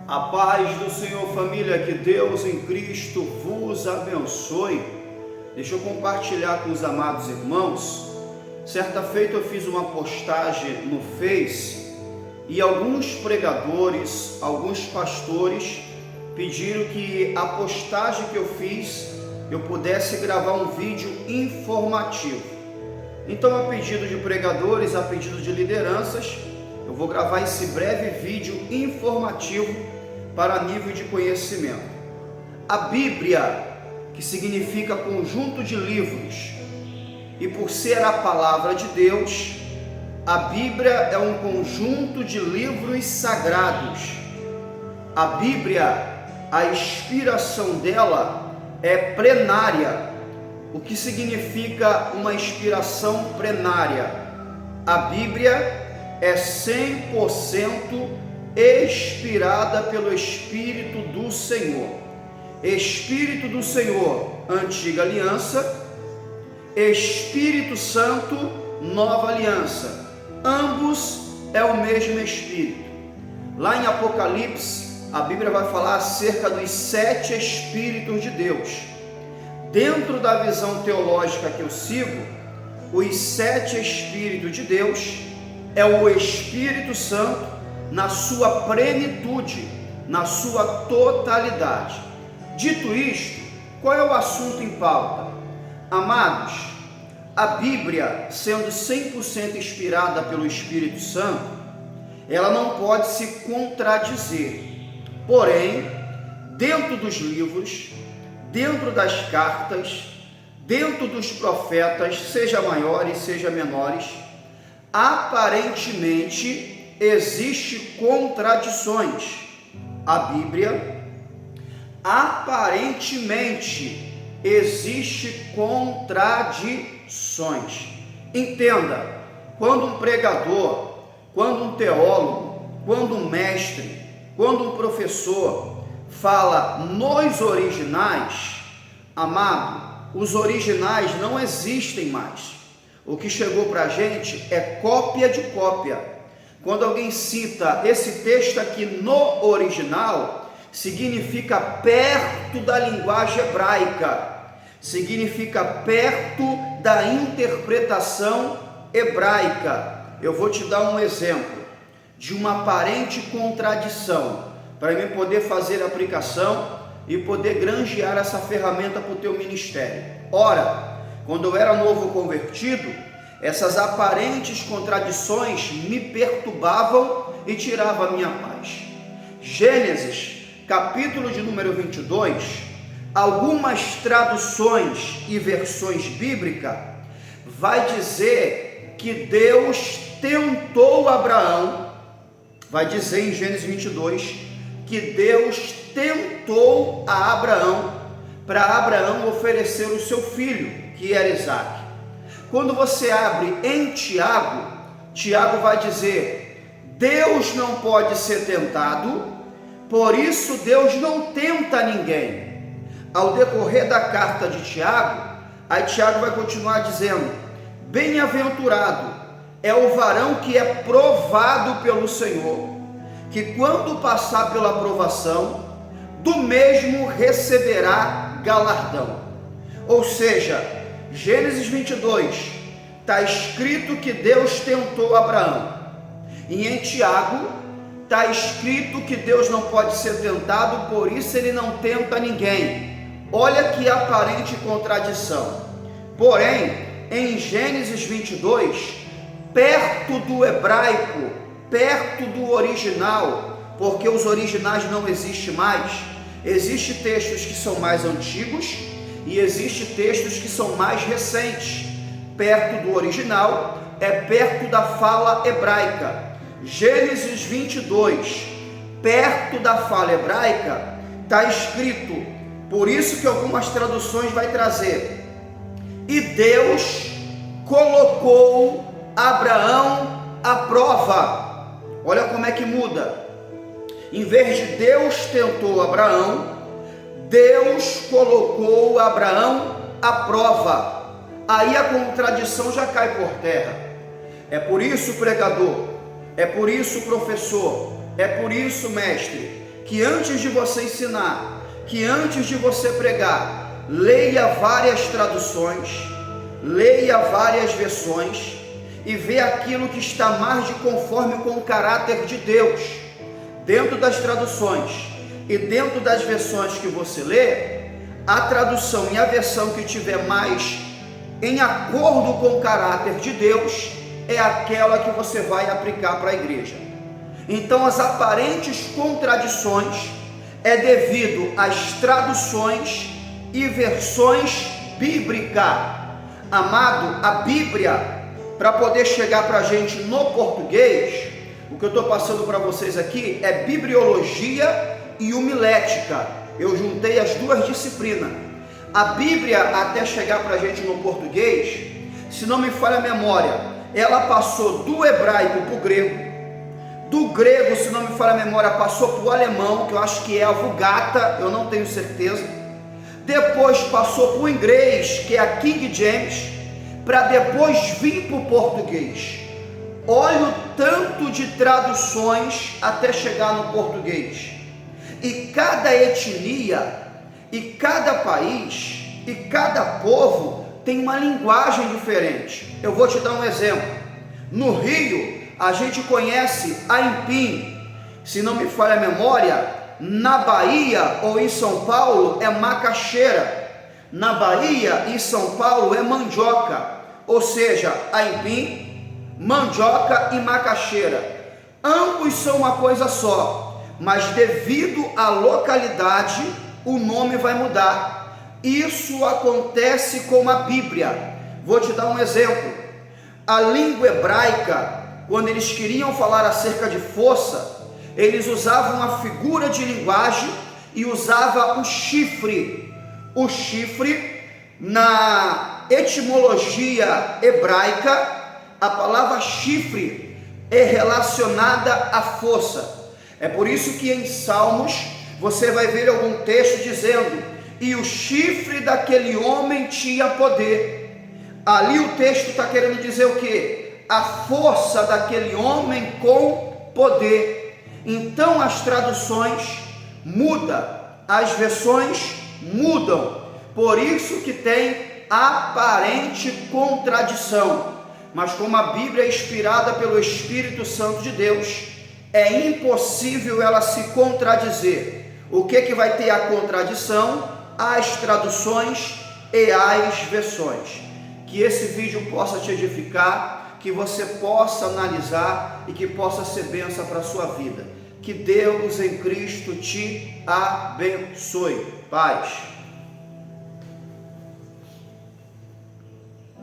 A paz do Senhor, família, que Deus em Cristo vos abençoe. Deixa eu compartilhar com os amados irmãos. Certa feita eu fiz uma postagem no Face e alguns pregadores, alguns pastores pediram que a postagem que eu fiz eu pudesse gravar um vídeo informativo. Então, a pedido de pregadores, a pedido de lideranças, eu vou gravar esse breve vídeo informativo para nível de conhecimento. A Bíblia, que significa conjunto de livros, e por ser a palavra de Deus, a Bíblia é um conjunto de livros sagrados. A Bíblia, a inspiração dela é plenária. O que significa uma inspiração plenária? A Bíblia é 100% inspirada pelo Espírito do Senhor. Espírito do Senhor, Antiga Aliança, Espírito Santo, Nova Aliança. Ambos é o mesmo Espírito. Lá em Apocalipse, a Bíblia vai falar acerca dos 7 Espíritos de Deus. Dentro da visão teológica que eu sigo, os 7 Espíritos de Deus é o Espírito Santo na sua plenitude, na sua totalidade. Dito isto, qual é o assunto em pauta? Amados, a Bíblia, sendo 100% inspirada pelo Espírito Santo, ela não pode se contradizer. Porém, dentro dos livros, dentro das cartas, dentro dos profetas, seja maiores, seja menores, aparentemente existe contradições. A Bíblia, aparentemente, existe contradições. Entenda, quando um pregador, quando um teólogo, quando um mestre, quando um professor fala nos originais, amado, os originais não existem mais. O que chegou para a gente é cópia de cópia. Quando alguém cita esse texto aqui no original, significa perto da linguagem hebraica, significa perto da interpretação hebraica. Eu vou te dar um exemplo de uma aparente contradição, para mim poder fazer a aplicação e poder granjear essa ferramenta para o teu ministério. Ora, quando eu era novo convertido, essas aparentes contradições me perturbavam e tiravam a minha paz. Gênesis, capítulo de número 22, algumas traduções e versões bíblicas vai dizer que Deus tentou Abraão, vai dizer em Gênesis 22, que Deus tentou a Abraão, para Abraão oferecer o seu filho, que era Isaque. Quando você abre em Tiago, Tiago vai dizer, Deus não pode ser tentado, por isso Deus não tenta ninguém. Ao decorrer da carta de Tiago, aí Tiago vai continuar dizendo, bem-aventurado é o varão que é provado pelo Senhor, que quando passar pela provação, do mesmo receberá galardão. Ou seja, Gênesis 22, está escrito que Deus tentou Abraão. E em Tiago, está escrito que Deus não pode ser tentado, por isso ele não tenta ninguém. Olha que aparente contradição. Porém, em Gênesis 22, perto do hebraico, perto do original, porque os originais não existem mais, existem textos que são mais antigos, e existem textos que são mais recentes. Perto do original é perto da fala hebraica. Gênesis 22, perto da fala hebraica, está escrito, por isso que algumas traduções vai trazer, e Deus colocou Abraão à prova. Olha como é que muda. Em vez de Deus tentou Abraão, Deus colocou Abraão à prova. Aí a contradição já cai por terra. É por isso, pregador, é por isso, professor, é por isso, mestre, que antes de você ensinar, que antes de você pregar, leia várias traduções, leia várias versões e vê aquilo que está mais de conforme com o caráter de Deus. Dentro das traduções e dentro das versões que você lê, a tradução e a versão que tiver mais em acordo com o caráter de Deus é aquela que você vai aplicar para a igreja. Então, as aparentes contradições é devido às traduções e versões bíblicas. Amado, a Bíblia, para poder chegar para a gente no português, o que eu estou passando para vocês aqui é bibliologia e homilética. Eu juntei as duas disciplinas. A Bíblia, até chegar para a gente no português, se não me falha a memória, ela passou do hebraico para o grego. Do grego, se não me falha a memória, passou para o alemão, que eu acho que é a Vulgata, eu não tenho certeza. Depois passou para o inglês, que é a King James, para depois vir para o português. Olha o tanto de traduções até chegar no português. E cada etnia, e cada país, e cada povo tem uma linguagem diferente. Eu vou te dar um exemplo. No Rio, a gente conhece aipim. Se não me falha a memória, na Bahia ou em São Paulo é macaxeira. Na Bahia e São Paulo é mandioca. Ou seja, aipim, mandioca e macaxeira. Ambos são uma coisa só, mas devido à localidade, o nome vai mudar. Isso acontece com a Bíblia. Vou te dar um exemplo. A língua hebraica, quando eles queriam falar acerca de força, eles usavam a figura de linguagem e usavam o chifre. O chifre, na etimologia hebraica, a palavra chifre é relacionada à força. É por isso que em Salmos você vai ver algum texto dizendo: e o chifre daquele homem tinha poder. Ali o texto está querendo dizer o quê? A força daquele homem com poder. Então as traduções mudam, as versões mudam, por isso que tem aparente contradição. Mas como a Bíblia é inspirada pelo Espírito Santo de Deus, é impossível ela se contradizer. O que vai ter a contradição? As traduções e as versões. Que esse vídeo possa te edificar, que você possa analisar e que possa ser bênção para a sua vida. Que Deus em Cristo te abençoe. Paz.